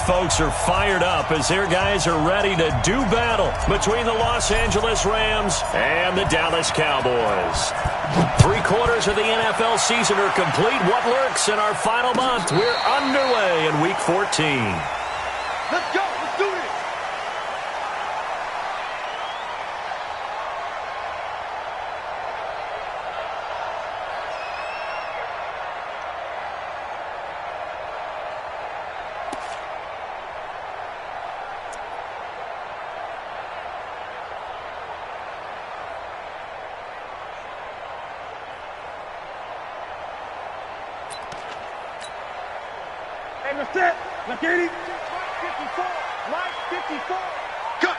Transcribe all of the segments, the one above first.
folks are fired up as their guys are ready to do battle between the Los Angeles Rams and the Dallas Cowboys. 3/4 of the NFL season are complete. What lurks in our final month? We're underway in Week 14. Let's go. Let's do this. Hey, let's set. Let's get it. 54. Right, 54. Cut.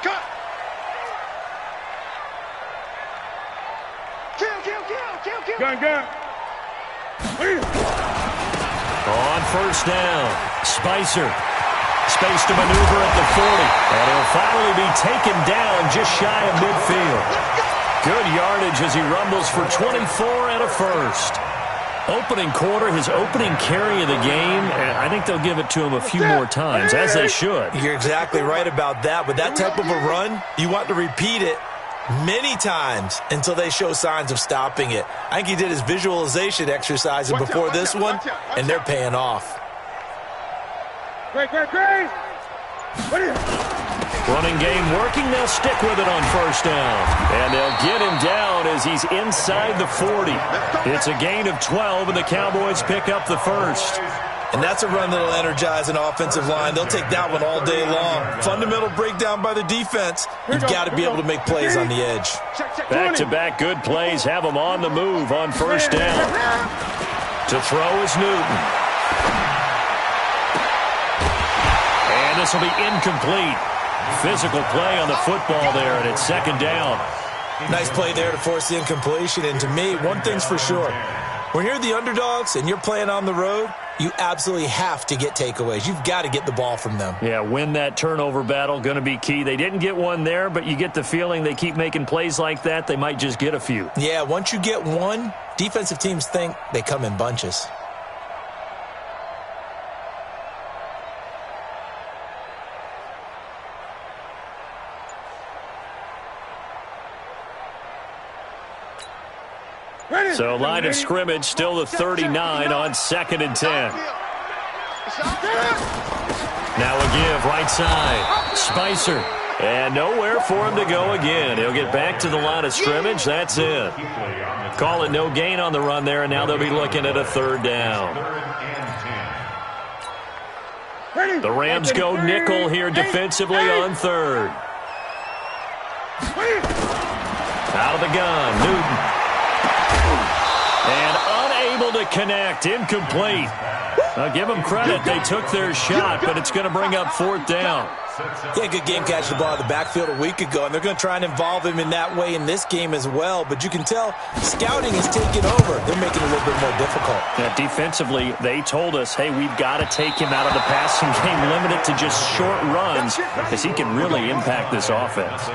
Kill. Gun. On first down, Spicer. Space to maneuver at the 40. And he'll finally be taken down just shy of midfield. Good yardage as he rumbles for 24 and a first. Opening quarter, his opening carry of the game, I think they'll give it to him a few more times, as they should. You're exactly right about that. With that type of a run, you want to repeat it many times until they show signs of stopping it. I think he did his visualization exercise before this one, and they're paying off. Great. Running game working. They'll stick with it on first down. And they'll get him down as he's inside the 40. It's a gain of 12, and the Cowboys pick up the first. And that's a run that'll energize an offensive line. They'll take that one all day long. Fundamental breakdown by the defense. You've got to be able to make plays on the edge. Back-to-back good plays have him on the move on first down. To throw is Newton. And this will be incomplete. Physical play on the football there, and it's second down. Nice play there to force the incompletion. And to me, one thing's for sure. When you're the underdogs and you're playing on the road, you absolutely have to get takeaways. You've got to get the ball from them. Yeah, win that turnover battle, going to be key. They didn't get one there, but you get the feeling they keep making plays like that, they might just get a few. Yeah, once you get one, defensive teams think they come in bunches. So line of scrimmage still the 39 on 2nd and 10. Now a give right side. Spicer. And nowhere for him to go again. He'll get back to the line of scrimmage. That's it. Call it no gain on the run there, and now they'll be looking at a third down. The Rams go nickel here defensively on third. Out of the gun, Newton. And unable to connect, incomplete. I'll give them credit. They took their shot, but it's going to bring up fourth down. Yeah, good game catching the ball in the backfield a week ago, and they're going to try and involve him in that way in this game as well. But you can tell scouting is taking over. They're making it a little bit more difficult. Yeah, defensively, they told us, hey, we've got to take him out of the passing game, limit it to just short runs, because he can really impact this offense.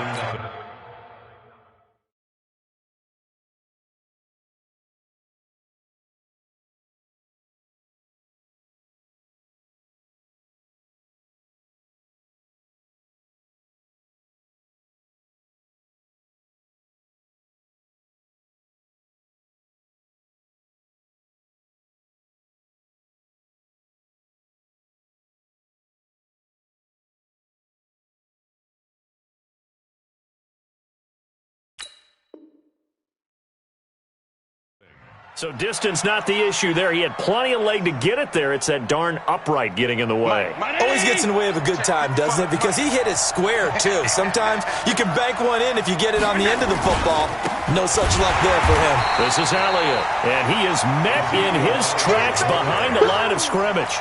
So distance not the issue there. He had plenty of leg to get it there. It's that darn upright getting in the way. Always gets in the way of a good time, doesn't it? Because he hit it square, too. Sometimes you can bank one in if you get it on the end of the football. No such luck there for him. This is Elliott, and he is met in his tracks behind the line of scrimmage.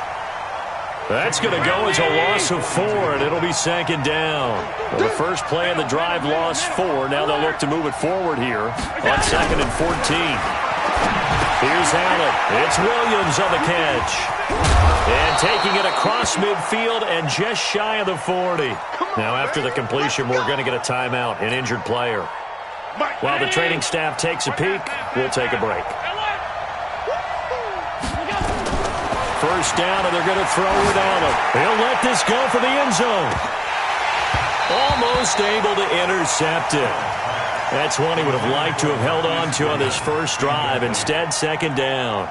That's going to go as a loss of 4, and it'll be second down. Well, the first play of the drive lost 4. Now they'll look to move it forward here on 2nd and 14. Here's Allen. It's Williams on the catch. And taking it across midfield and just shy of the 40. Now after the completion, we're going to get a timeout, an injured player. While the training staff takes a peek, we'll take a break. First down, and they're going to throw it Allen. He'll this go for the end zone. Almost able to intercept it. That's one he would have liked to have held on to on this first drive. Instead, second down.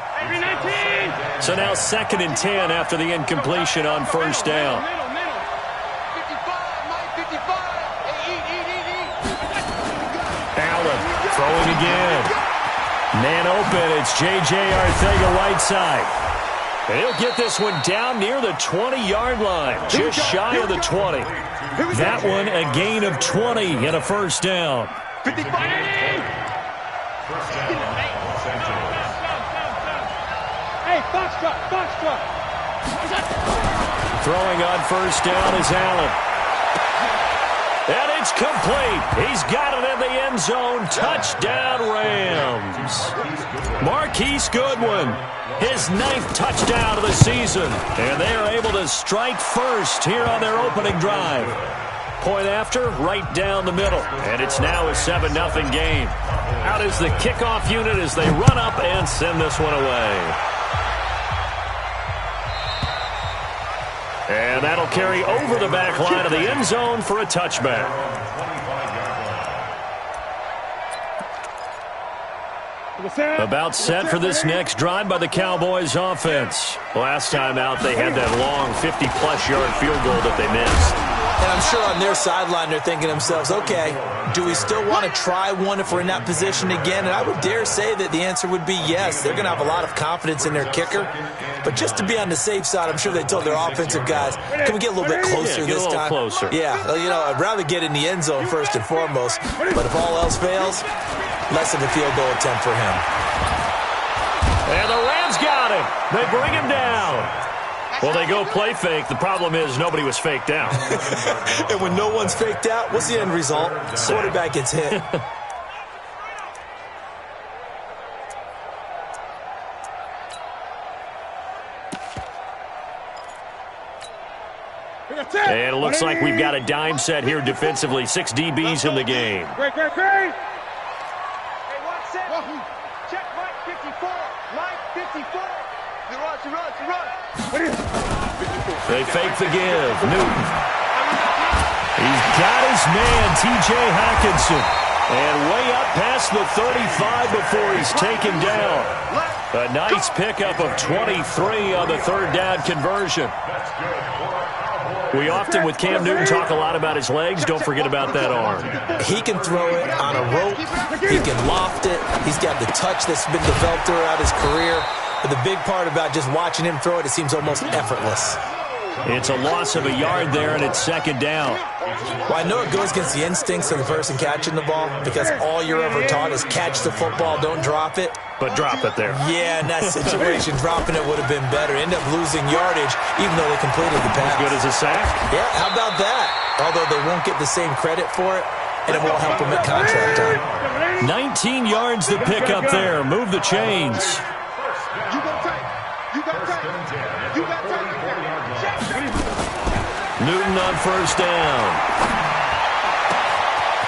So now 2nd and 10 after the incompletion on first down. Allen throwing again. Man open. It's J.J. Arcega-Whiteside. And he'll get this one down near the 20-yard line, just shy of the 20. That one a gain of 20 and a first down. 55. Hey, foxtrot. Throwing on first down is Allen. And it's complete. He's got it in the end zone. Touchdown, Rams. Marquise Goodwin, his 9th touchdown of the season. And they are able to strike first here on their opening drive. Point after, right down the middle. And it's now a 7-0 game. Out is the kickoff unit as they run up and send this one away. And that'll carry over the back line of the end zone for a touchback. About set for this next drive by the Cowboys offense. Last time out, they had that long 50-plus yard field goal that they missed. And I'm sure on their sideline they're thinking to themselves, okay, do we still want to try one if we're in that position again? And I would dare say that the answer would be yes. They're going to have a lot of confidence in their kicker. But just to be on the safe side, I'm sure they told their offensive guys, can we get a little bit closer this time? Closer. Yeah, you know, I'd rather get in the end zone first and foremost. But if all else fails, less of a field goal attempt for him. And the Rams got him. They bring him down. Well, they go play fake. The problem is nobody was faked out. And when no one's faked out, what's the end result? Quarterback gets hit. And it looks like we've got a dime set here defensively. 6 DBs in the game. Great. Hey, 1 second. Check Mike 54. Mike 54. He runs. They fake the give. Newton. He's got his man, T.J. Hockenson. And way up past the 35 before he's taken down. A nice pickup of 23 on the 3rd down conversion. We often, with Cam Newton, talk a lot about his legs. Don't forget about that arm. He can throw it on a rope. He can loft it. He's got the touch that's been developed throughout his career. But the big part about just watching him throw it seems almost effortless. It's a loss of a yard there, and it's 2nd down. Well, I know it goes against the instincts of the person catching the ball because all you're ever taught is catch the football, don't drop it. But drop it there. Yeah, in that situation, dropping it would have been better. End up losing yardage, even though they completed the pass. As good as a sack? Yeah, how about that? Although they won't get the same credit for it, and it won't help them at contract time. 19 yards to pick up there. Move the chains. Newton on first down.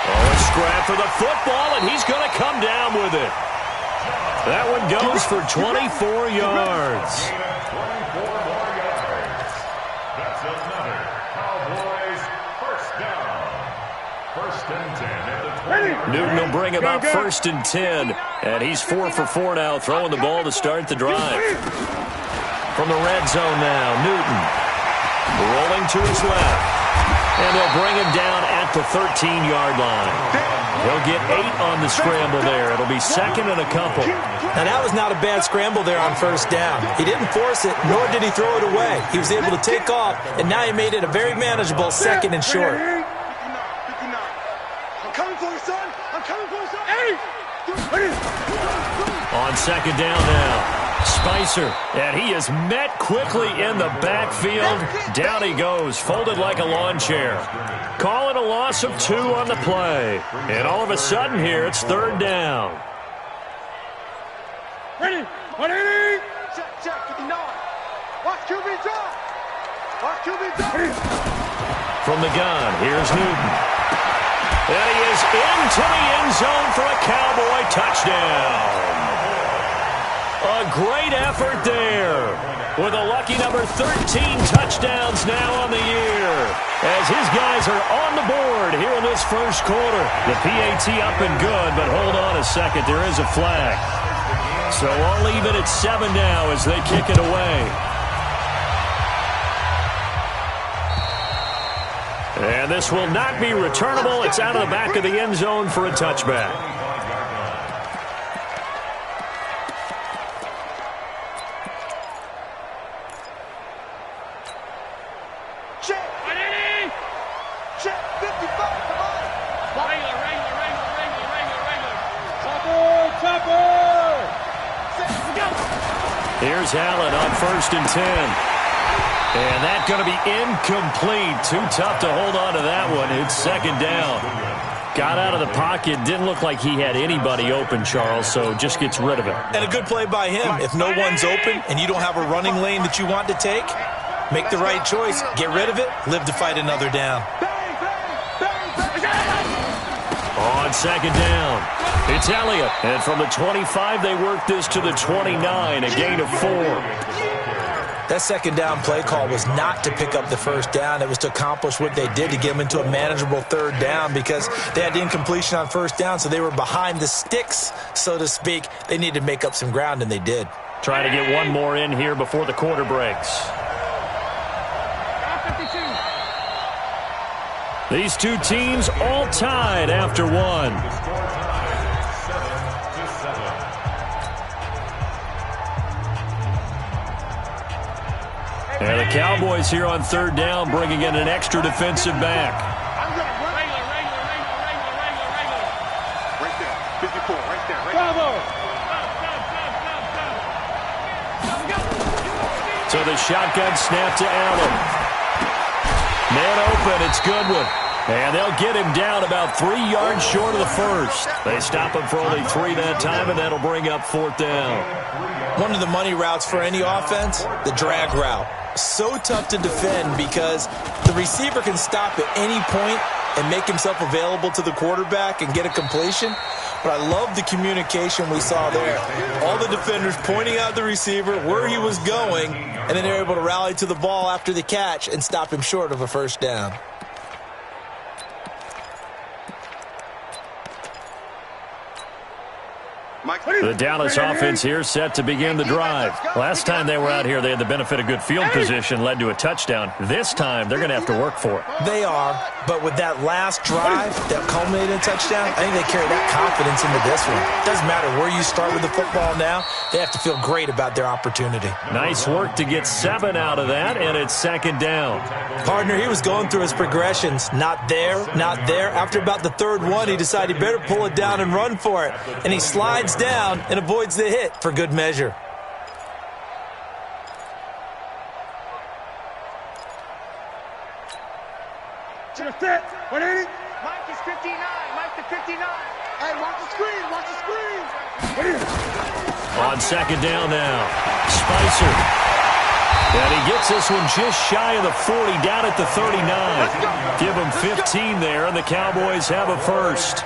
Oh, a scrap for the football, and he's going to come down with it. That one goes for 24 yards. That's another Cowboys first down. 1st and 10 at the 20. Newton will bring about 1st and 10, and he's 4 for 4 now, throwing the ball to start the drive. From the red zone now, Newton. Rolling to his left. And they'll bring him down at the 13-yard line. He'll get 8 on the scramble there. It'll be 2nd and a couple. Now, that was not a bad scramble there on first down. He didn't force it, nor did he throw it away. He was able to take off, and now he made it a very manageable 2nd and short. 59. I'm coming for you, son. I'm coming for you, son. Hey! On 2nd down now. Spicer, and he is met quickly in the backfield. Down he goes, folded like a lawn chair. Call it a loss of 2 on the play. And all of a sudden here, it's 3rd down. Ready? 180. Check, 59. Watch QB drop. Watch QB drop. From the gun, here's Newton. And he is into the end zone for a Cowboy touchdown. A great effort there. With a lucky number 13 touchdowns now on the year. As his guys are on the board here in this first quarter. The PAT up and good, but hold on a second. There is a flag. So all even at 7 now as they kick it away. And this will not be returnable. It's out of the back of the end zone for a touchback. Here's Allen on 1st and 10. And that's going to be incomplete. Too tough to hold on to that one. It's 2nd down. Got out of the pocket. Didn't look like he had anybody open, Charles, so just gets rid of it. And a good play by him. If no one's open and you don't have a running lane that you want to take, make the right choice. Get rid of it. Live to fight another down. On 2nd down, it's Elliott. And from the 25, they work this to the 29, a gain of 4. That 2nd down play call was not to pick up the 1st down. It was to accomplish what they did to get them into a manageable 3rd down because they had the incompletion on 1st down, so they were behind the sticks, so to speak. They needed to make up some ground, and they did. Trying to get one more in here before the quarter breaks. These two teams all tied after one. And the Cowboys here on 3rd down bringing in an extra defensive back. Right there, 54, right there. Bravo! So the shotgun snap to Allen. Man open, it's Goodwin. And they'll get him down about 3 yards short of the first. They stop him for only 3 that time, and that'll bring up 4th down. One of the money routes for any offense, the drag route. So tough to defend because the receiver can stop at any point and make himself available to the quarterback and get a completion. But I love the communication we saw there. All the defenders pointing out the receiver, where he was going, and then they're able to rally to the ball after the catch and stop him short of a 1st down. The Dallas offense here set to begin the drive. Last time they were out here, they had the benefit of good field position, led to a touchdown. This time, they're going to have to work for it. They are, but with that last drive that culminated in a touchdown, I think they carry that confidence into this one. Doesn't matter where you start with the football now, they have to feel great about their opportunity. Nice work to get 7 out of that, and it's 2nd down. Partner, he was going through his progressions. Not there, not there. After about the 3rd one, he decided he better pull it down and run for it. And he slides down and avoids the hit for good measure. To the set. 180. Mike is 59. Mike to 59. Hey, watch the screen. Watch the screen. On 2nd down now, Spicer. And he gets this one just shy of the 40, down at the 39. Give him 15 there, and the Cowboys have a first.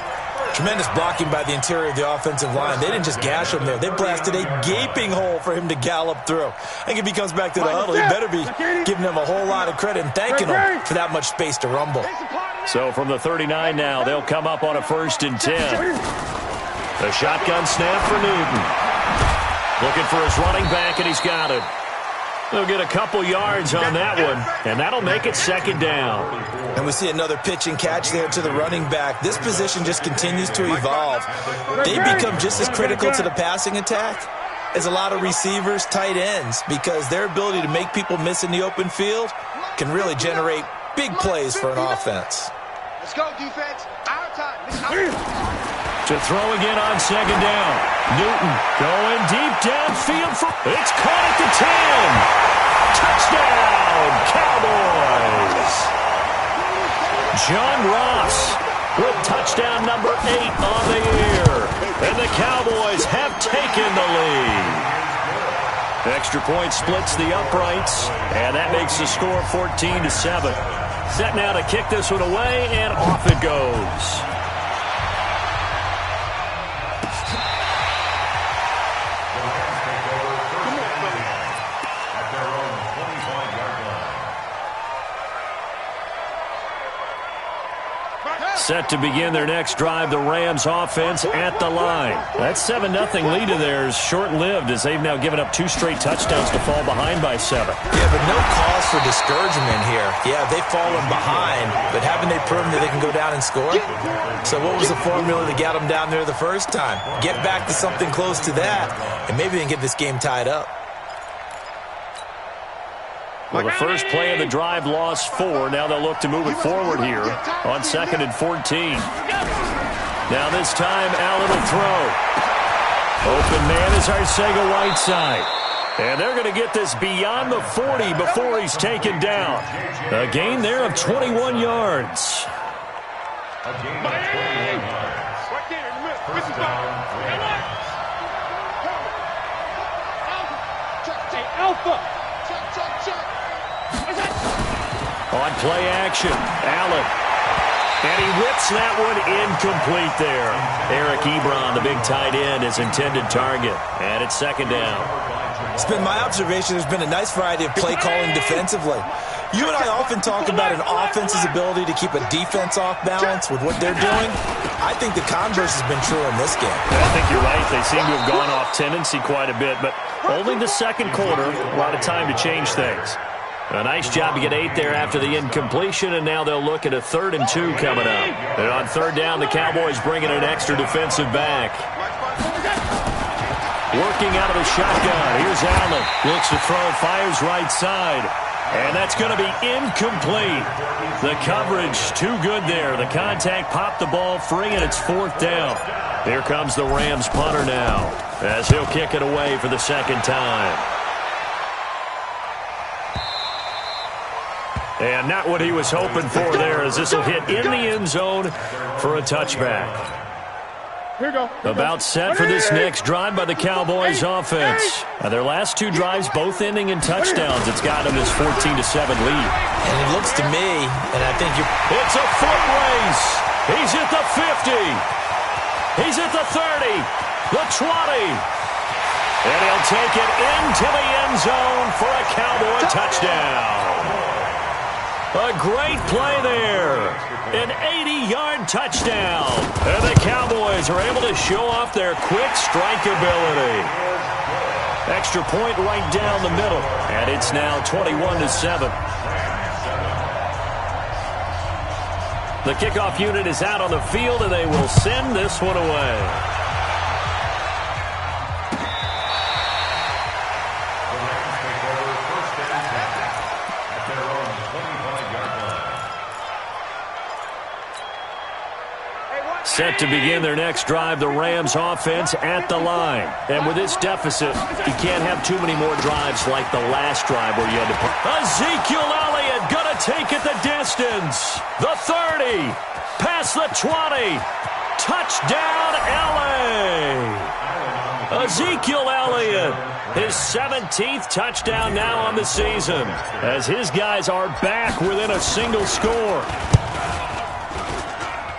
Tremendous blocking by the interior of the offensive line. They didn't just gash him there. They blasted a gaping hole for him to gallop through. I think if he comes back to the huddle, he better be giving him a whole lot of credit and thanking him for that much space to rumble. So from the 39 now, they'll come up on a 1st and 10. The shotgun snap for Newton. Looking for his running back, and he's got it. They'll get a couple yards on that one, and that'll make it 2nd down. And we see another pitch and catch there to the running back. This position just continues to evolve. They become just as critical to the passing attack as a lot of receivers, tight ends, because their ability to make people miss in the open field can really generate big plays for an offense. Let's go, defense. Our time. To throw again on 2nd down. Newton going deep downfield. It's caught at the 10. Touchdown, Cowboys. John Ross with touchdown number 8 on the year. And the Cowboys have taken the lead. Extra point splits the uprights, and that makes the score 14-7. Set now to kick this one away, and off it goes. Set to begin their next drive, the Rams offense at the line. That 7-0 lead of theirs short-lived as they've now given up 2 straight touchdowns to fall behind by 7. Yeah, but no cause for discouragement here. Yeah, they've fallen behind, but haven't they proven that they can go down and score? So what was the formula that got them down there the first time? Get back to something close to that, and maybe they can get this game tied up. Well, the first play of the drive lost 4. Now they'll look to move it forward here on 2nd and 14. Now this time, Allen will throw. Open man is Arcega-Whiteside. And they're going to get this beyond the 40 before he's taken down. A gain there of 21 yards. A gain of 21 yards. Right there in the middle. First down, Rams. Hey, Alpha. Check. On play action, Allen. And he whips that one incomplete there. Eric Ebron, the big tight end, his intended target. And it's 2nd down. It's been my observation there's been a nice variety of play calling defensively. You and I often talk about an offense's ability to keep a defense off balance with what they're doing. I think the converse has been true in this game. I think you're right. They seem to have gone off tendency quite a bit, but only the second quarter, a lot of time to change things. A nice job to get 8 there after the incompletion, and now they'll look at a 3rd and 2 coming up. And on 3rd down, the Cowboys bring in an extra defensive back. Working out of the shotgun. Here's Allen. Looks to throw, fires right side. And that's going to be incomplete. The coverage too good there. The contact popped the ball free, and it's 4th down. Here comes the Rams punter now as he'll kick it away for the 2nd time. And not what he was hoping for there, as this will hit in the end zone for a touchback. Here we go. About set for this next drive by the Cowboys offense. Their last 2 drives both ending in touchdowns. It's got them this 14-7 lead. And it looks to me, and I think it's a foot race. He's at the 50. He's at the 30. The 20. And he'll take it into the end zone for a Cowboy touchdown. A great play there. An 80-yard touchdown. And the Cowboys are able to show off their quick strike ability. Extra point right down the middle. And it's now 21-7. The kickoff unit is out on the field, and they will send this one away. Set to begin their next drive, the Rams offense at the line. And with this deficit, you can't have too many more drives like the last drive where you had to put. Ezekiel Elliott gonna take it the distance. The 30, past the 20. Touchdown, LA. Ezekiel Elliott, his 17th touchdown now on the season, as his guys are back within a single score.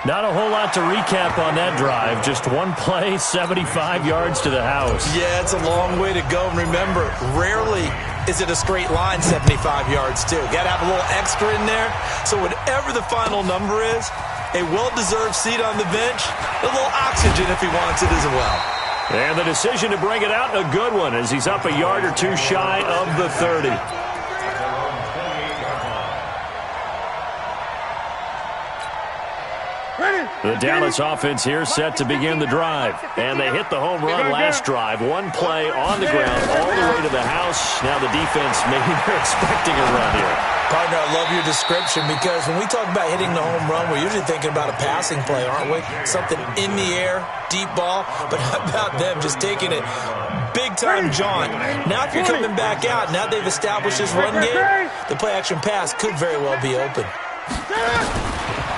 Not a whole lot to recap on that drive. Just one play, 75 yards to the house. Yeah, it's a long way to go. And remember, rarely is it a straight line 75 yards, too. Got to have a little extra in there. So whatever the final number is, a well-deserved seat on the bench, a little oxygen if he wants it as well. And the decision to bring it out, a good one, as he's up a yard or 2 shy of the 30. The Dallas offense here set to begin the drive. And they hit the home run last drive. One play on the ground all the way to the house. Now the defense, maybe they're expecting a run here. Partner, I love your description, because when we talk about hitting the home run, we're usually thinking about a passing play, aren't we? Something in the air, deep ball. But how about them just taking it big-time jaunt? Now if you're coming back out, now they've established this run game, the play-action pass could very well be open.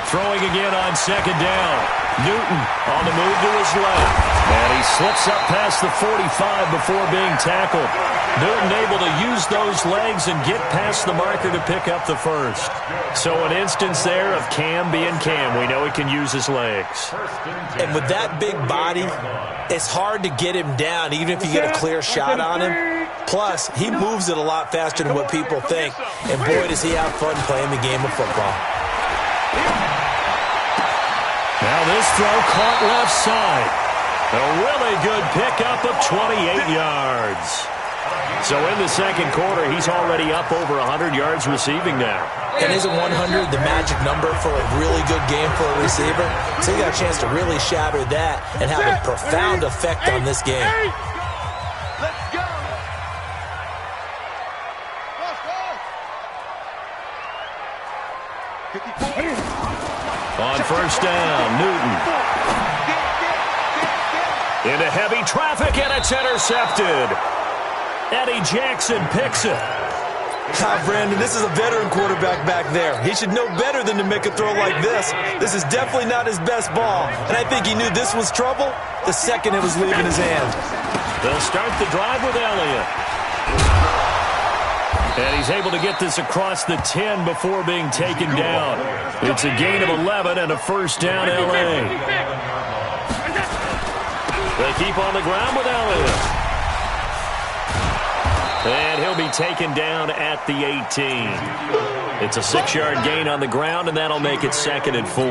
Throwing again on 2nd down. Newton on the move to his left. And he slips up past the 45 before being tackled. Newton able to use those legs and get past the marker to pick up the first. So an instance there of Cam being Cam. We know he can use his legs. And with that big body, it's hard to get him down, even if you get a clear shot on him. Plus, he moves it a lot faster than what people think. And boy, does he have fun playing the game of football. Now this throw caught left side. A really good pickup of 28 yards. So in the second quarter, he's already up over 100 yards receiving now. And isn't 100 the magic number for a really good game for a receiver? So he got a chance to really shatter that and have a profound effect on this game. Let's go. On first down, Newton. Into heavy traffic, and it's intercepted. Eddie Jackson picks it. Brandon, this is a veteran quarterback back there. He should know better than to make a throw like this. This is definitely not his best ball, and I think he knew this was trouble the second it was leaving his hand. They'll start the drive with Elliott. And he's able to get this across the 10 before being taken down. It's a gain of 11 and a first down, L.A. They keep on the ground with Elliott. And he'll be taken down at the 18. It's a 6-yard gain on the ground, and that'll make it 2nd and 4.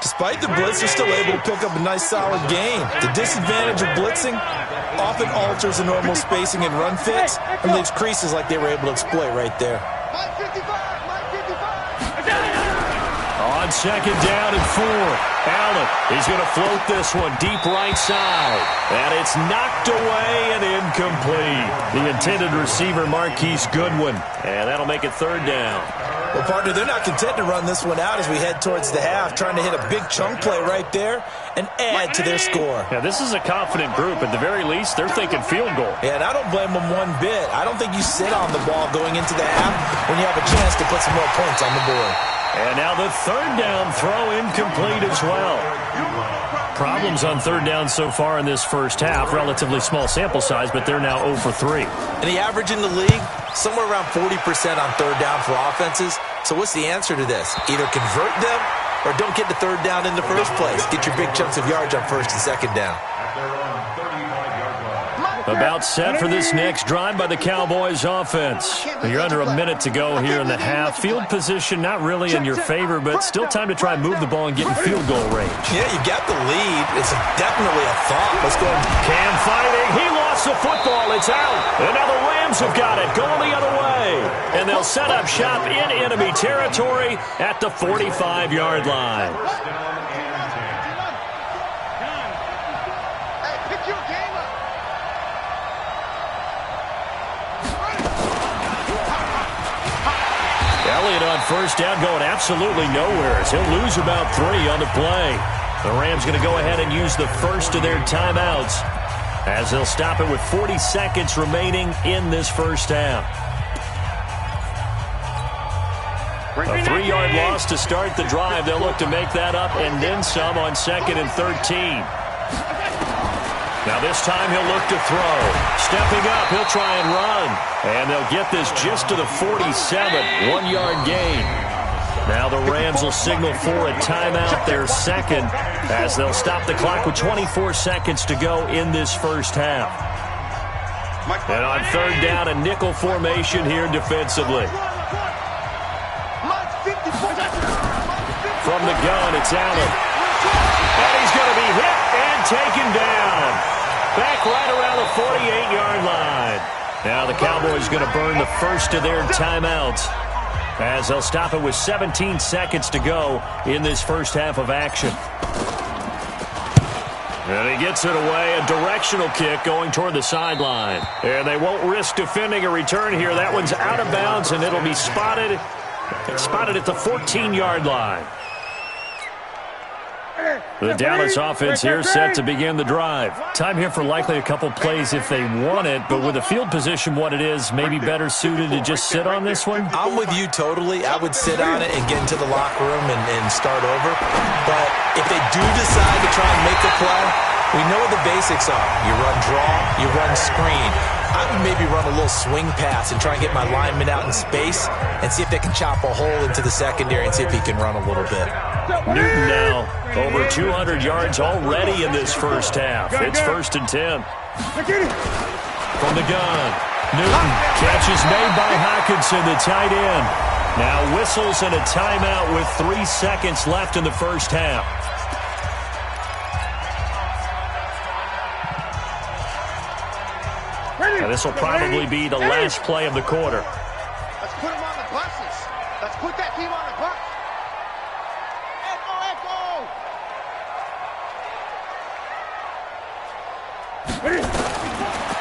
Despite the blitz, they're still able to pick up a nice, solid gain. The disadvantage of blitzing often alters the normal spacing and run fits and leaves creases like they were able to exploit right there. On 2nd down and 4, Allen, he's going to float this one deep right side. And it's knocked away and incomplete. The intended receiver, Marquise Goodwin. And that'll make it 3rd down. Well, partner, they're not content to run this one out as we head towards the half, trying to hit a big chunk play right there and add to their score. Yeah, this is a confident group. At the very least, they're thinking field goal. Yeah, and I don't blame them one bit. I don't think you sit on the ball going into the half when you have a chance to put some more points on the board. And now the 3rd down throw incomplete as well. Problems on 3rd down so far in this first half. Relatively small sample size, but they're now 0 for 3. And the average in the league, somewhere around 40% on 3rd down for offenses. So what's the answer to this? Either convert them or don't get the 3rd down in the first place. Get your big chunks of yards on 1st and 2nd down. About set for this next drive by the Cowboys offense. You're under a minute to go here in the half. Field position not really in your favor, but still time to try and move the ball and get in field goal range. Yeah, you got the lead. It's definitely a thought. Let's go. Cam fighting. He lost the football. It's out. And now the Rams have got it. Going the other way. And they'll set up shop in enemy territory at the 45-yard line. Elliott on first down going absolutely nowhere as he'll lose about 3 on the play. The Rams going to go ahead and use the first of their timeouts as they'll stop it with 40 seconds remaining in this first half. A 3-yard loss to start the drive. They'll look to make that up and then some on 2nd and 13. Now this time he'll look to throw. Stepping up, he'll try and run. And they'll get this just to the 47, 1-yard gain. Now the Rams will signal for a timeout, their 2nd, as they'll stop the clock with 24 seconds to go in this first half. And on 3rd down, a nickel formation here defensively. From the gun, it's Allen. And he's going to be hit and taken down. Back right around the 48-yard line. Now the Cowboys going to burn the first of their timeouts as they'll stop it with 17 seconds to go in this first half of action. And he gets it away, a directional kick going toward the sideline. And they won't risk defending a return here. That one's out of bounds, and it'll be spotted at the 14-yard line. The Dallas offense here set to begin the drive. Time here for likely a couple plays if they want it, but with the field position what it is, maybe better suited to just sit on this one? I'm with you totally. I would sit on it and get into the locker room and start over. But if they do decide to try and make a play, we know what the basics are. You run draw, you run screen. I would maybe run a little swing pass and try and get my lineman out in space and see if they can chop a hole into the secondary and see if he can run a little bit. Newton now over 200 yards already in this first half. It's 1st and 10. From the gun, Newton, catch is made by Hockenson, the tight end. Now whistles and a timeout with 3 seconds left in the first half. Now this will probably be the last play of the quarter. Let's put them on the buses. Let's put that team on the bus.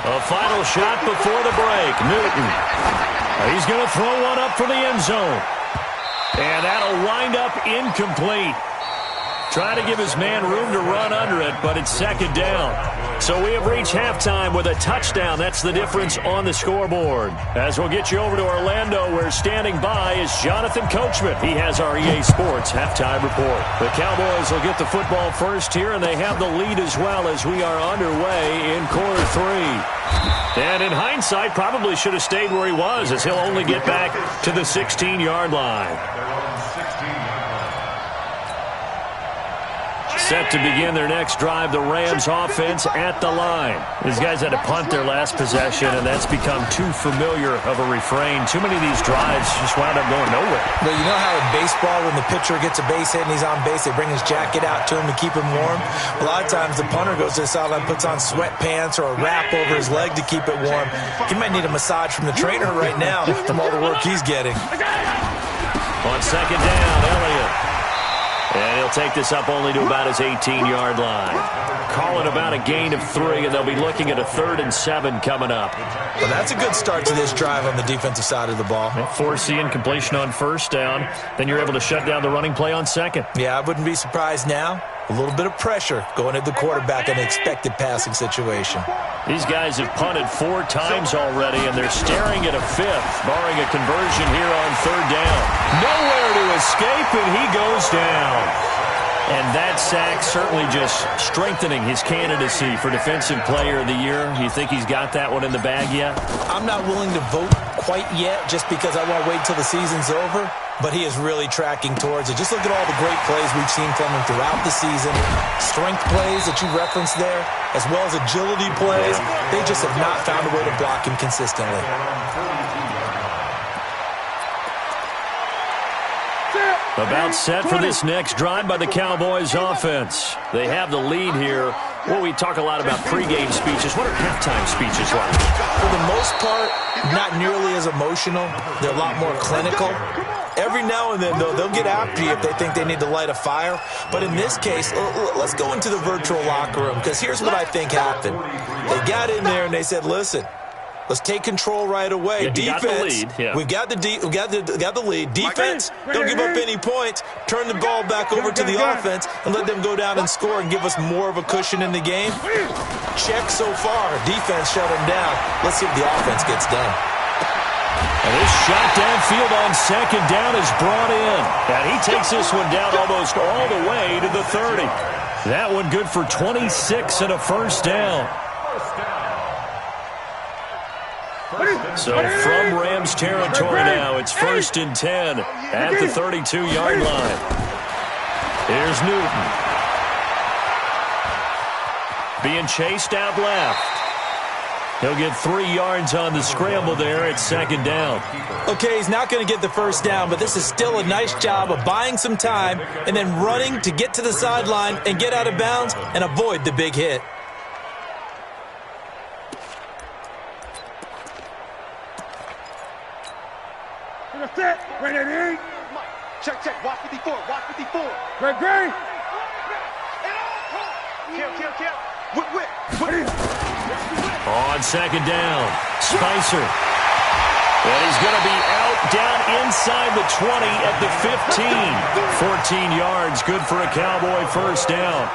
A final shot before the break. Newton. He's going to throw one up for the end zone. And that'll wind up incomplete. Try to give his man room to run under it, but it's second down. So we have reached halftime with a touchdown. That's the difference on the scoreboard. As we'll get you over to Orlando, where standing by is Jonathan Coachman. He has our EA Sports halftime report. The Cowboys will get the football first here, and they have the lead as well as we are underway in quarter 3. And in hindsight, probably should have stayed where he was, as he'll only get back to the 16-yard line. Set to begin their next drive, the Rams offense at the line. These guys had to punt their last possession, and that's become too familiar of a refrain. Too many of these drives just wound up going nowhere. But you know how in baseball, when the pitcher gets a base hit and he's on base, they bring his jacket out to him to keep him warm? A lot of times the punter goes to the sideline, puts on sweatpants or a wrap over his leg to keep it warm. He might need a massage from the trainer right now from all the work he's getting. On second down, Elliott. And he'll take this up only to about his 18-yard line. Call it about a gain of 3, and they'll be looking at a 3rd and 7 coming up. Well, that's a good start to this drive on the defensive side of the ball. Force the incompletion on first down. Then you're able to shut down the running play on second. Yeah, I wouldn't be surprised now. A little bit of pressure going at the quarterback in an expected passing situation. These guys have punted 4 times already, and they're staring at a 5th, barring a conversion here on 3rd down. Nowhere to escape, and he goes down. And that sack certainly just strengthening his candidacy for Defensive Player of the Year. You think he's got that one in the bag yet? I'm not willing to vote quite yet just because I want to wait till the season's over. But he is really tracking towards it. Just look at all the great plays we've seen from him throughout the season. Strength plays that you referenced there, as well as agility plays. They just have not found a way to block him consistently. About set for this next drive by the Cowboys offense. They have the lead here. Well, we talk a lot about pregame speeches. What are halftime speeches like? For the most part, not nearly as emotional. They're a lot more clinical. Every now and then, though, they'll get after you if they think they need to light a fire. But in this case, let's go into the virtual locker room, because here's what I think happened. They got in there and they said, listen, let's take control right away. Yeah, defense, we got the lead. Defense, don't give up any points. Turn the ball back over to the offense and let them go down and score and give us more of a cushion in the game. Check so far. Defense shut them down. Let's see what the offense gets done. And this shot downfield on second down is brought in. And he takes this one down almost all the way to the 30. That one good for 26 and a first down. So from Rams territory now, it's 1st and 10 at the 32-yard line. Here's Newton. Being chased out left. He'll get 3 yards on the scramble there at second down. Okay, he's not going to get the first down, but this is still a nice job of buying some time and then running to get to the sideline and get out of bounds and avoid the big hit. Ready. Check. Watch 54. Ready. Kill. Whip. On second down, Spicer. And he's going to be out down inside the 20 at the 15. 14 yards, good for a Cowboy first down.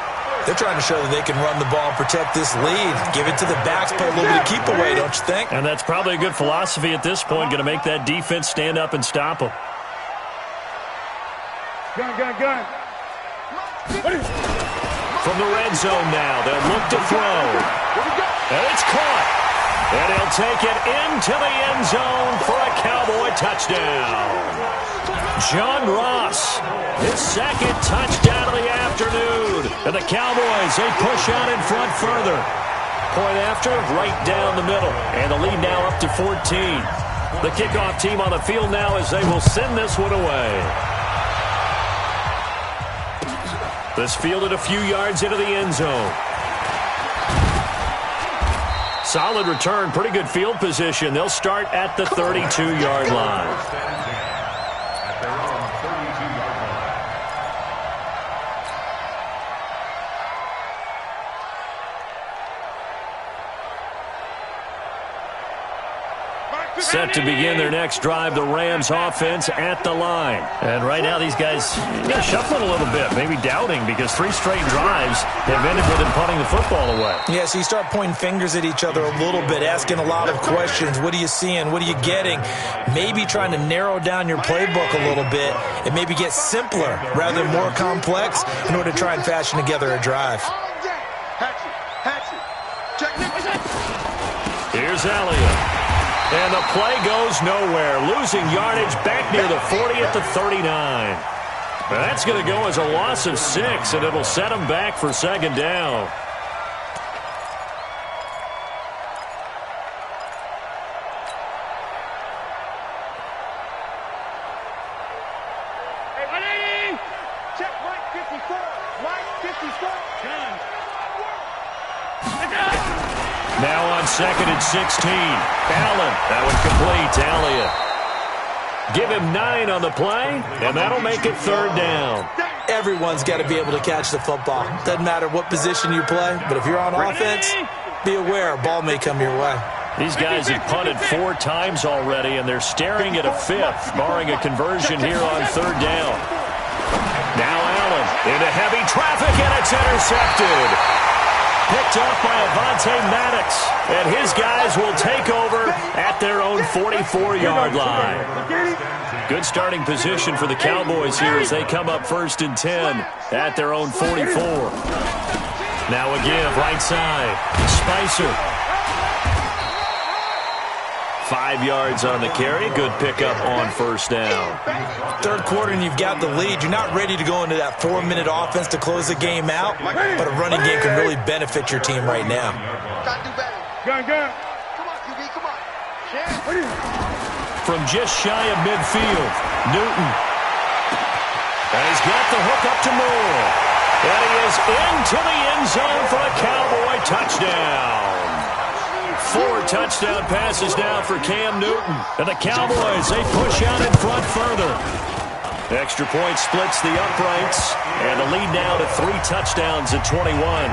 They're trying to show that they can run the ball and protect this lead. Give it to the backs, put a little bit of keep away, don't you think? And that's probably a good philosophy at this point, going to make that defense stand up and stop them. Gun. From the red zone now, they'll look to throw. And it's caught. And he'll take it into the end zone for a Cowboy touchdown. John Ross, his second touchdown of the afternoon. And the Cowboys, they push out in front further. Point after, right down the middle. And the lead now up to 14. The kickoff team on the field now as they will send this one away. This fielded a few yards into the end zone. Solid return, pretty good field position. They'll start at the 32-yard line. Set to begin their next drive, the Rams offense at the line. And right now these guys shuffling a little bit, maybe doubting, because 3 straight drives have ended with them punting the football away. Yeah, so you start pointing fingers at each other a little bit, asking a lot of questions. What are you seeing? What are you getting? Maybe trying to narrow down your playbook a little bit and maybe get simpler rather than more complex in order to try and fashion together a drive. Here's Elliott. And the play goes nowhere, losing yardage back near the 40 at the 39. That's going to go as a loss of 6, and it'll set them back for second down. Hey, 180! Check right 54. Right 54. Now on 2nd and 16. Allen, that would complete to Elliott. Give him 9 on the play, and that'll make it 3rd down. Everyone's got to be able to catch the football. Doesn't matter what position you play, but if you're on offense, be aware a ball may come your way. These guys have punted 4 times already, and they're staring at a 5th, barring a conversion here on 3rd down. Now Allen into heavy traffic, and it's intercepted. Picked off by Avonte Maddox, and his guys will take over at their own 44-yard line. Good starting position for the Cowboys here as they come up 1st and 10 at their own 44. Now a give right side. Spicer. 5 yards on the carry. Good pickup on 1st down. 3rd quarter and you've got the lead. You're not ready to go into that 4-minute offense to close the game out, but a running game can really benefit your team right now. Gun. Come on, QB, come on. From just shy of midfield, Newton. And he's got the hook up to Moore. And he is into the end zone for a Cowboy touchdown. 4 touchdown passes now for Cam Newton. And the Cowboys, they push out in front further. Extra point splits the uprights. And the lead now to 3 touchdowns at 21.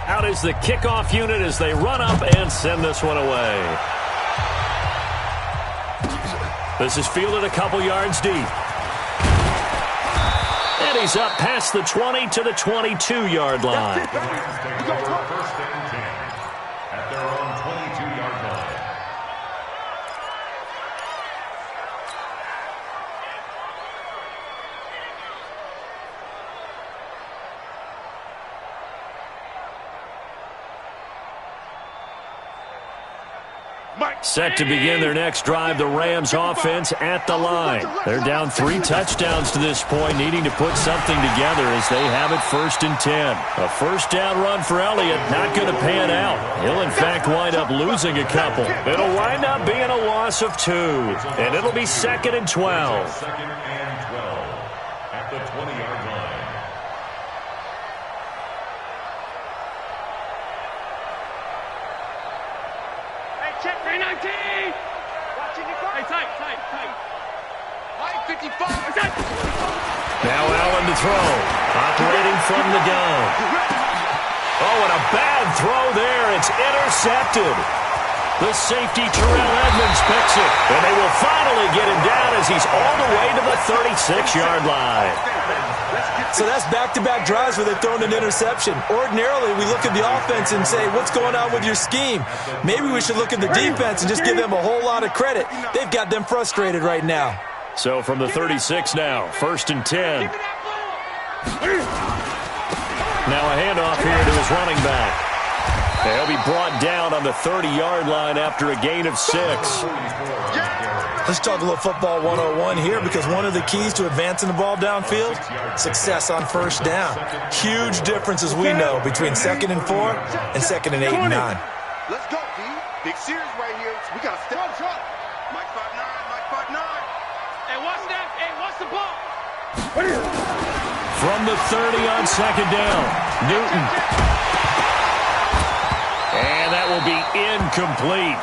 Out is the kickoff unit as they run up and send this one away. This is fielded a couple yards deep. And he's up past the 20 to the 22-yard line. First and 10 at their own 22-yard line. Set to begin their next drive, the Rams offense at the line. They're down 3 touchdowns to this point, needing to put something together as they have it 1st and 10. A 1st down run for Elliott, not going to pan out. He'll, in fact, wind up losing a couple. It'll wind up being a loss of 2, and it'll be 2nd and 12. 2nd and 12 at the 20-yard line. Check 319. Watching your car. Hey, tight. Right 55. Now Allen to throw. Operating from the gun. Oh, and a bad throw there. It's intercepted. The safety, Terrell Edmonds, picks it. And they will finally get him down as he's all the way to the 36-yard line. So that's back-to-back drives where they've thrown an interception. Ordinarily, we look at the offense and say, what's going on with your scheme? Maybe we should look at the defense and just give them a whole lot of credit. They've got them frustrated right now. So from the 36 now, 1st and 10. Now a handoff here to his running back. And he'll be brought down on the 30-yard line after a gain of 6. Let's talk a little football 101 here, because one of the keys to advancing the ball downfield, success on first down. Huge difference, as we know, between 2nd and 4 and 2nd and 8 and 9. Let's go, D. Big series right here. We got to step up. Mike 5'9", Mike 5'9". Hey, what's that? Hey, what's the ball? From the 30 on 2nd down, Newton. And that will be incomplete.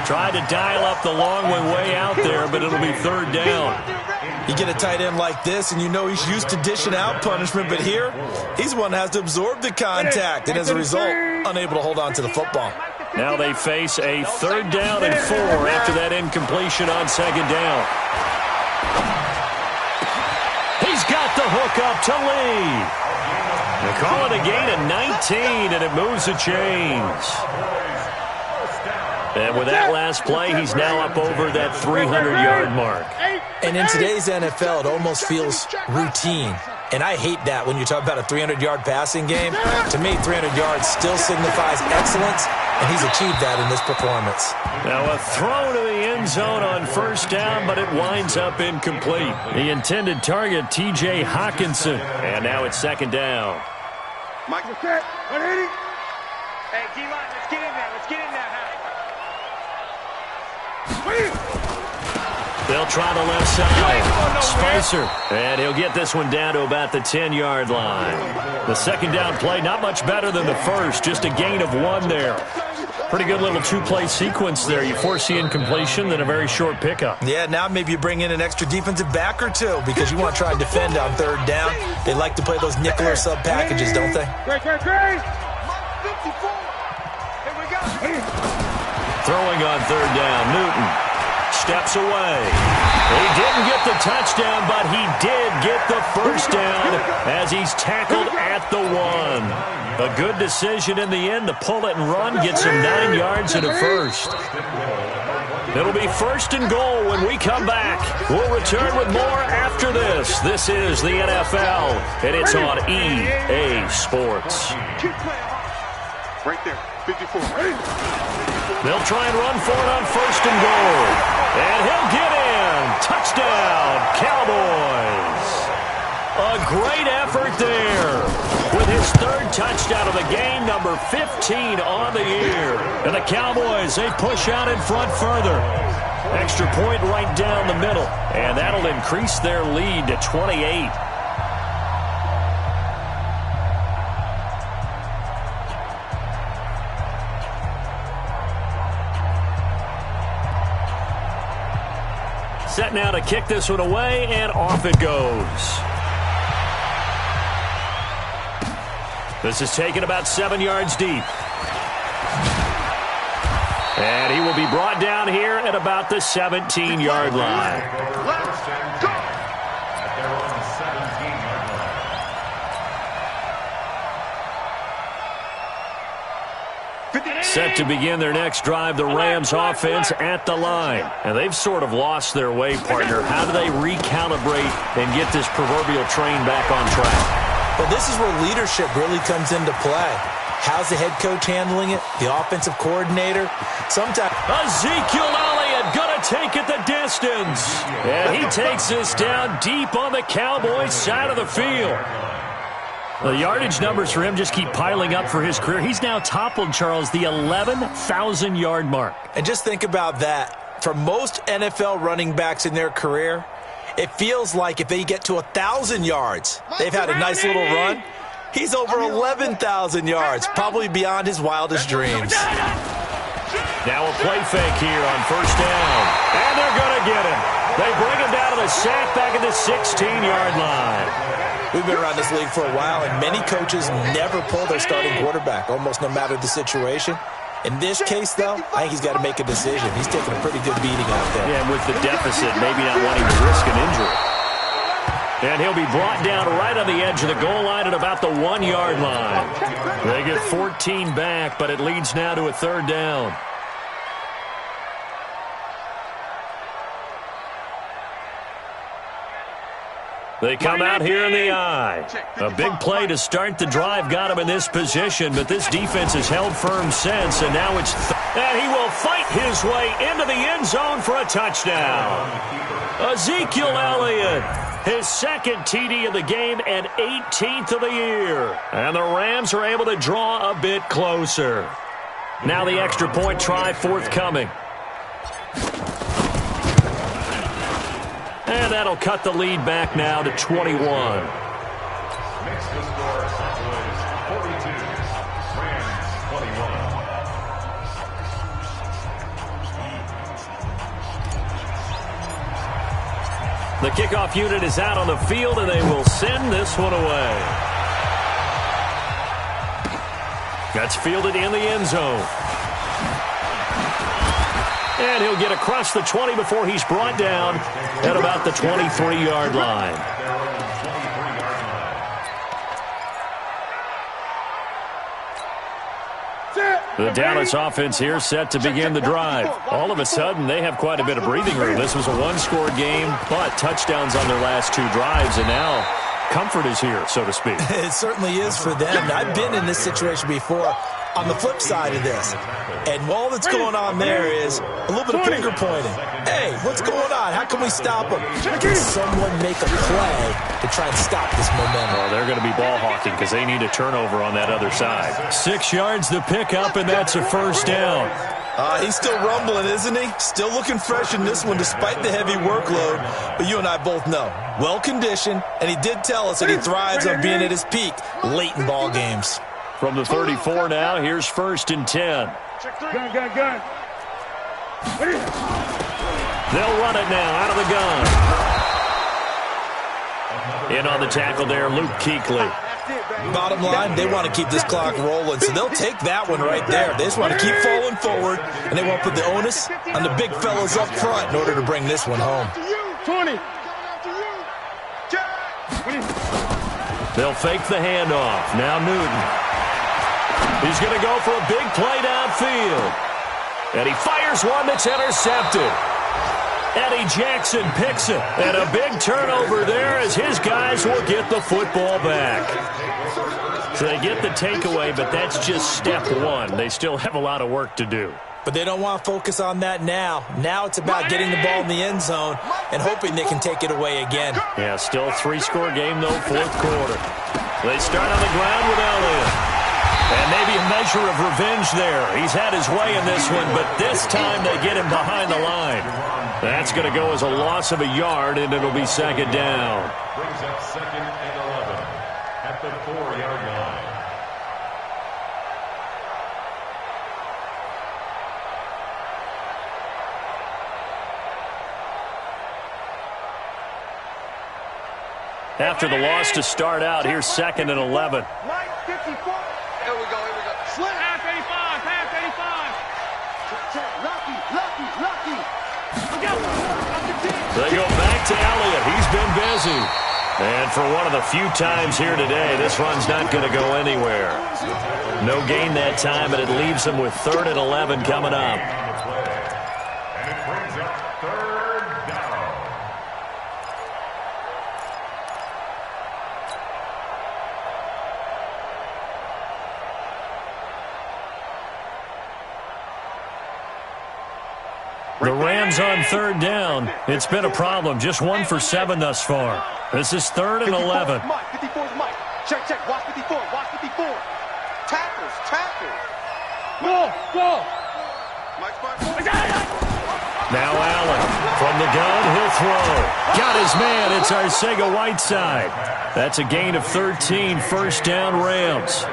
Tried to dial up the long one way out there, but it'll be 3rd down. You get a tight end like this, and you know he's used to dishing out punishment, but here, he's one that has to absorb the contact, and as a result, unable to hold on to the football. Now they face a 3rd down and 4 after that incompletion on 2nd down. He's got the hook up to Lee. They call it a gain of 19, and it moves the chains. And with that last play, he's now up over that 300-yard mark. And in today's NFL, it almost feels routine. And I hate that when you talk about a 300-yard passing game. To me, 300 yards still signifies excellence, and he's achieved that in this performance. Now a throw to the end zone on 1st down, but it winds up incomplete. The intended target, T.J. Hawkinson. And now it's 2nd down. Mike, 180. Hey, D-line, let's get in there. Let's get in there. They'll try the left side. Spicer. And he'll get this one down to about the 10-yard line. The 2nd down play, not much better than the first. Just a gain of 1 there. Pretty good little 2-play sequence there. You force the incompletion, then a very short pickup. Yeah, now maybe you bring in an extra defensive back or two, because you want to try and defend on 3rd down. They like to play those nickel or sub packages, don't they? Great. 54. Here we go. Throwing on 3rd down, Newton steps away. He didn't get the touchdown, but he did get the 1st down as he's tackled at the 1. A good decision in the end to pull it and run, gets him 9 yards and a 1st. It'll be 1st and goal when we come back. We'll return with more after this. This is the NFL, and it's on EA Sports. Right there, 54. They'll try and run for it on 1st and goal. And he'll get in. Touchdown, Cowboys. A great effort there with his 3rd touchdown of the game, number 15 on the year. And the Cowboys, they push out in front further. Extra point right down the middle. And that'll increase their lead to 28. Set now to kick this one away, and off it goes. This is taken about 7 yards deep. And he will be brought down here at about the 17-yard line. Let's go. At their own 17-yard line. Set to begin their next drive, the Rams offense at the line. And they've sort of lost their way, partner. How do they recalibrate and get this proverbial train back on track? Well, this is where leadership really comes into play. How's the head coach handling it? The offensive coordinator? Sometimes Ezekiel Elliott going to take it the distance. And he takes this down deep on the Cowboys side of the field. The yardage numbers for him just keep piling up for his career. He's now toppled, Charles, the 11,000-yard mark. And just think about that. For most NFL running backs in their career, it feels like if they get to 1,000 yards, they've had a nice little run. He's over 11,000 yards, probably beyond his wildest dreams. Now a play fake here on 1st down. And they're going to get him. They bring him down to the sack back at the 16-yard line. We've been around this league for a while, and many coaches never pull their starting quarterback, almost no matter the situation. In this case, though, I think he's got to make a decision. He's taking a pretty good beating out there. Yeah, and with the deficit, maybe not wanting to risk an injury. And he'll be brought down right on the edge of the goal line at about the 1-yard line. They get 14 back, but it leads now to a 3rd down. They come out here in the eye. A big play to start the drive got him in this position, but this defense has held firm since, and now it's and he will fight his way into the end zone for a touchdown. Ezekiel Elliott, his second TD of the game and 18th of the year. And the Rams are able to draw a bit closer. Now the extra point try forthcoming. And that'll cut the lead back now to 21. Makes the score Cowboys 42, Rams 21. The kickoff unit is out on the field, and they will send this one away. That's fielded in the end zone. And he'll get across the 20 before he's brought down at about the 23-yard line. The Dallas offense here set to begin the drive. All of a sudden, they have quite a bit of breathing room. This was a one-score game, but touchdowns on their last two drives, and now comfort is here, so to speak. It certainly is for them. I've been in this situation before on the flip side of this. And all that's going on there is a little bit of finger pointing. Hey, what's going on? How can we stop them? Can someone make a play to try and stop this momentum? Well, they're going to be ball hawking because they need a turnover on that other side. 6 yards to pick up, and that's a first down. He's still rumbling, isn't he? Still looking fresh in this one despite the heavy workload. But you and I both know, well-conditioned, and he did tell us that he thrives on being at his peak late in ball games. From the 34 now, here's 1st and 10. Gun. They'll run it now out of the gun. In on the tackle there, Luke Kuechly. Bottom line, they want to keep this clock rolling, so they'll take that one right there. They just want to keep falling forward, and they want to put the onus on the big fellas up front in order to bring this one home. 20. They'll fake the handoff. Now Newton. He's going to go for a big play downfield. And he fires one that's intercepted. Eddie Jackson picks it. And a big turnover there as his guys will get the football back. So they get the takeaway, but that's just step one. They still have a lot of work to do. But they don't want to focus on that now. Now it's about getting the ball in the end zone and hoping they can take it away again. Yeah, still a 3-score game, though, 4th quarter. They start on the ground with Elliott. And maybe a measure of revenge there. He's had his way in this one, but this time they get him behind the line. That's going to go as a loss of a yard, and it'll be 2nd down. Brings up 2nd and 11 at the 4-yard line. After the loss to start out, here's 2nd and 11. Mike, 54. Here we go. Slim. Pass 85. They go back to Elliott. He's been busy. And for one of the few times here today, this run's not going to go anywhere. No gain that time, but it leaves them with 3rd and 11 coming up. And it brings up 3rd down. The Rams on 3rd down. It's been a problem. Just 1 for 7 thus far. This is 3rd and 11. 54 is Mike. Check. Watch 54. Tackles. Go. Now Allen from the gun. He'll throw. Got his man. It's Arcega-Whiteside. That's a gain of 13. 1st down Rams.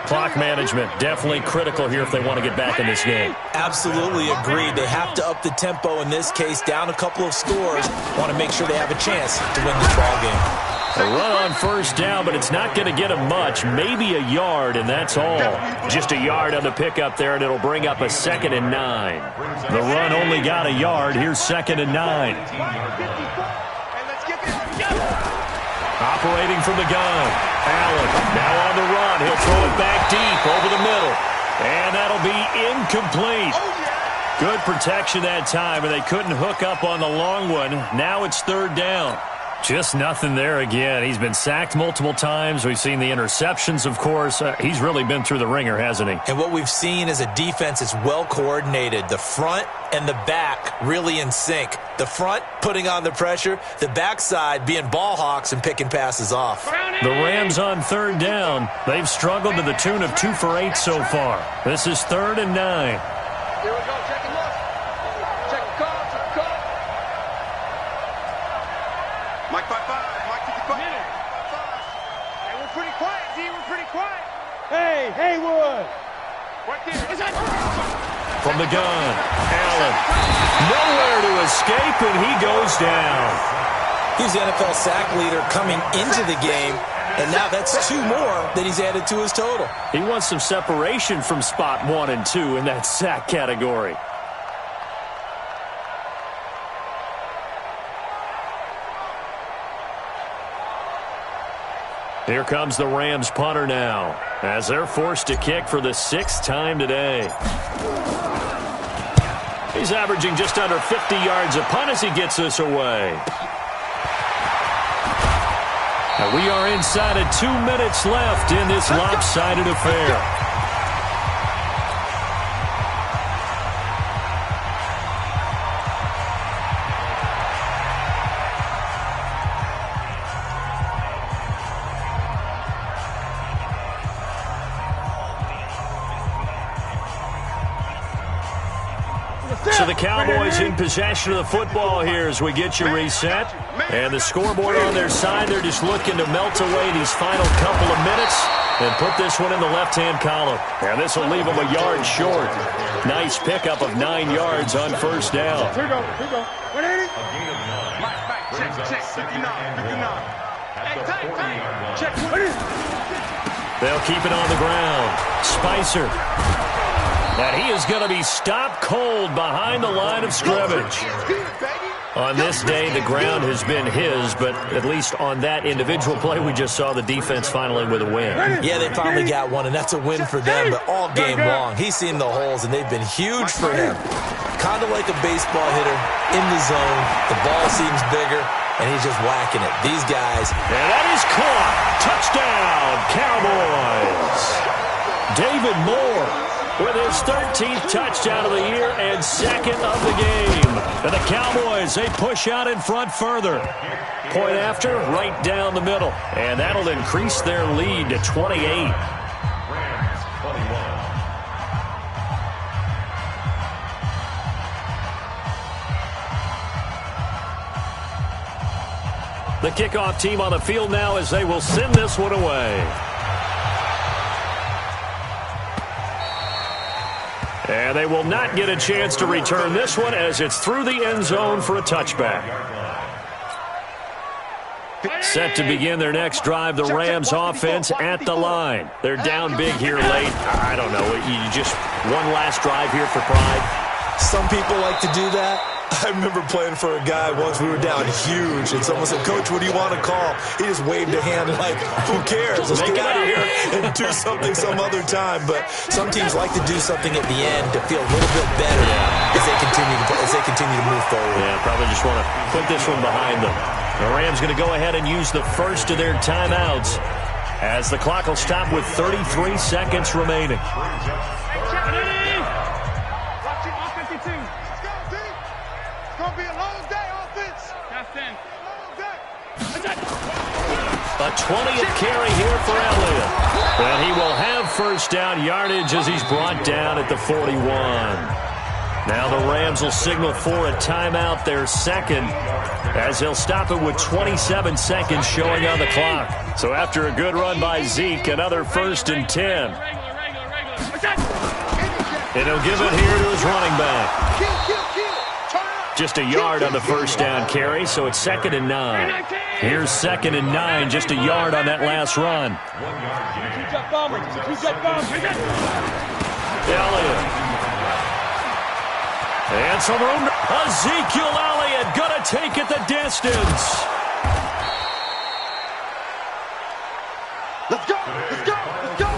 Clock management definitely critical here if they want to get back in this game. Absolutely agreed. They have to up the tempo in this case, down a couple of scores. Want to make sure they have a chance to win this ball game. A run on 1st down, but it's not going to get them much. Maybe a yard, and that's all. Just a yard on the pickup there, and it'll bring up a 2nd and 9. The run only got a yard. Here's 2nd and 9. Operating from the gun. Allen now on the run. He'll throw it back deep over the middle. And that'll be incomplete. Good protection that time, and they couldn't hook up on the long one. Now it's 3rd down. Just nothing there again. He's been sacked multiple times. We've seen the interceptions, of course. He's really been through the ringer, hasn't he? And what we've seen is a defense that's well coordinated. The front and the back really in sync. The front putting on the pressure, the backside being ball hawks and picking passes off. The Rams on third down. They've struggled to the tune of 2 for 8 so far. This is 3rd and 9. Here we go. Check and look. Check the call. Check the call. Mike 5-5. Mike 55. Hey, we're pretty quiet, D. We're pretty quiet. Hey, Haywood. Right there. From the gun, Allen. Nowhere to escape, and he goes down. He's the NFL sack leader coming into the game, and now that's 2 more that he's added to his total. He wants some separation from spot 1 and 2 in that sack category. Here comes the Rams punter now, as they're forced to kick for the 6th time today. He's averaging just under 50 yards a punt as he gets this away. And we are inside of 2 minutes left in this lopsided affair. So the Cowboys in possession of the football here as we get you reset. And the scoreboard on their side, they're just looking to melt away these final couple of minutes and put this one in the left-hand column. And this will leave them a yard short. Nice pickup of 9 yards on first down. Here we go. 180. Check. 59. Hey, tight. Check. They'll keep it on the ground. Spicer. And he is going to be stopped cold behind the line of scrimmage. On this day, the ground has been his, but at least on that individual play, we just saw the defense finally with a win. Yeah, they finally got one, and that's a win for them, but all game long, he's seen the holes, and they've been huge for him. Kind of like a baseball hitter in the zone. The ball seems bigger, and he's just whacking it. These guys. And that is caught. Touchdown, Cowboys. David Moore with his 13th touchdown of the year and 2nd of the game. And the Cowboys, they push out in front further. Point after, right down the middle. And that'll increase their lead to 28. Rams 21. The kickoff team on the field now as they will send this one away. And they will not get a chance to return this one as it's through the end zone for a touchback. Set to begin their next drive, the Rams offense at the line. They're down big here late. I don't know. You just one last drive here for pride. Some people like to do that. I remember playing for a guy once. We were down huge, and someone said, "Coach, what do you want to call?" He just waved a hand like, "Who cares? Let's get out of here and do something some other time." But some teams like to do something at the end to feel a little bit better as they continue to move forward. Yeah, probably just want to put this one behind them. The Rams going to go ahead and use the first of their timeouts as the clock will stop with 33 seconds remaining. A 20th carry here for Elliott. And he will have first down yardage as he's brought down at the 41. Now the Rams will signal for a timeout, their 2nd, as they'll stop it with 27 seconds showing on the clock. So after a good run by Zeke, another 1st and 10. And he'll give it here to his running back. Just a yard on the first down carry, so it's 2nd and 9. Here's 2nd and 9, just a yard on that last run. Elliott. And some room. Ezekiel Elliott gonna take it the distance. Let's go! Let's go! Let's go!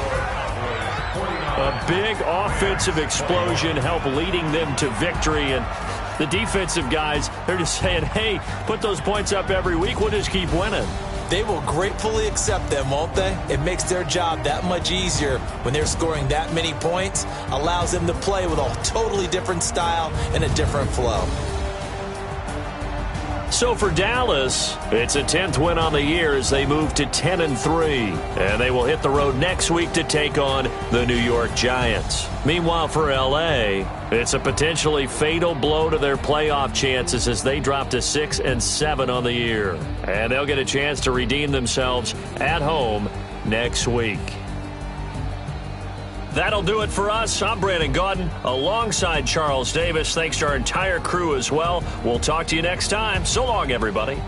A big offensive explosion helped leading them to victory, and The defensive guys, they're just saying, hey, put those points up every week. We'll just keep winning. They will gratefully accept them, won't they? It makes their job that much easier when they're scoring that many points. Allows them to play with a totally different style and a different flow. So for Dallas, it's a 10th win on the year as they move to 10-3. And they will hit the road next week to take on the New York Giants. Meanwhile, for L.A., it's a potentially fatal blow to their playoff chances as they drop to 6-7 on the year. And they'll get a chance to redeem themselves at home next week. That'll do it for us. I'm Brandon Gaudin alongside Charles Davis. Thanks to our entire crew as well. We'll talk to you next time. So long, everybody.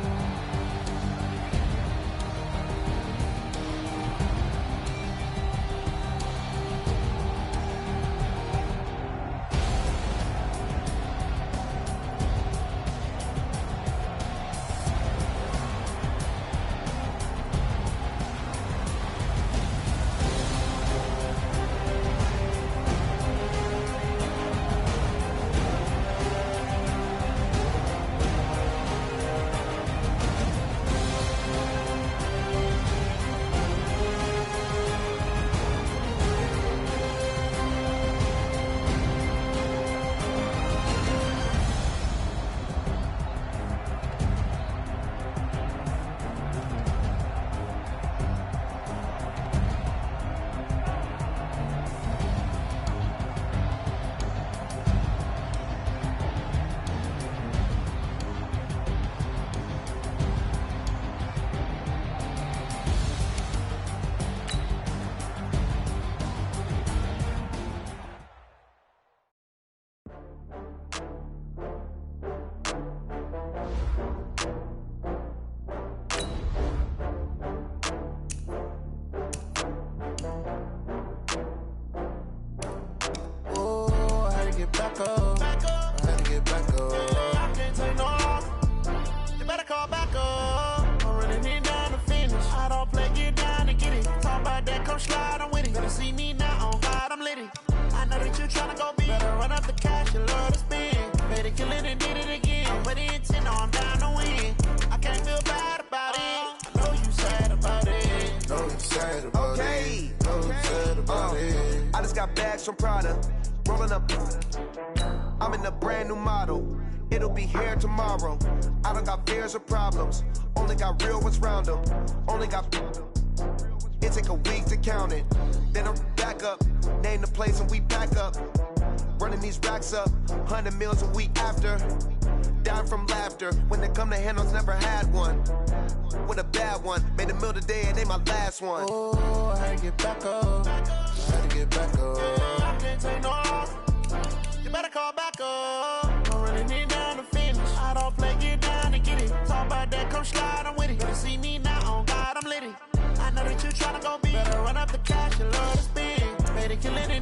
From Prada, rolling up. I'm in a brand new model. It'll be here tomorrow. I don't got fears or problems. Only got real ones round them. Only got. It take a week to count it. Then I'm back up. Name the place and we pack up. Running these racks up. 100 meals a week after. Down from laughter. When they come to handles, never had one. With a bad one. Made a meal today and they my last one. Oh, I had to get back up. I had to get back up. I can't take no loss. You better call back up. I'm running it down to finish. I don't play, get down and get it. Talk about that, come slide, I'm with it. Better see me now, on God, I'm litty. I know that you tryna go big. Better run up the cash, you love to spin. Better kill it.